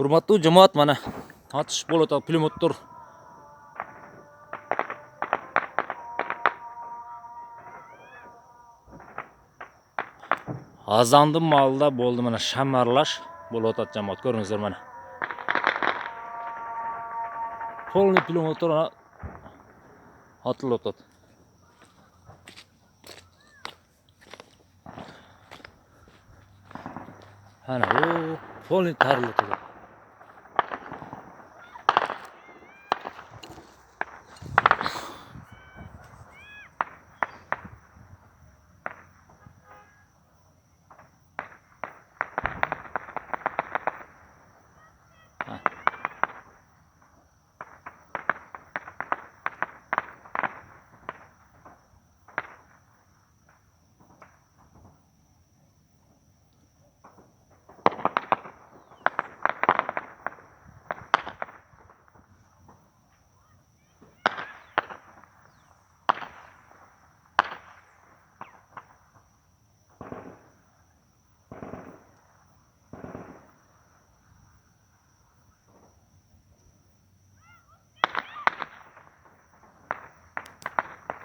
Hurmatli jamoat, mana atış bo'ladi pulemyotlar. Azandım malda bo'ldi, mana shamarlash bo'ladi jamoat, ko'ringizlar mana. Polniy pulemyotlar atılıb o'tadi. Ana o polniy tarilib o'tadi.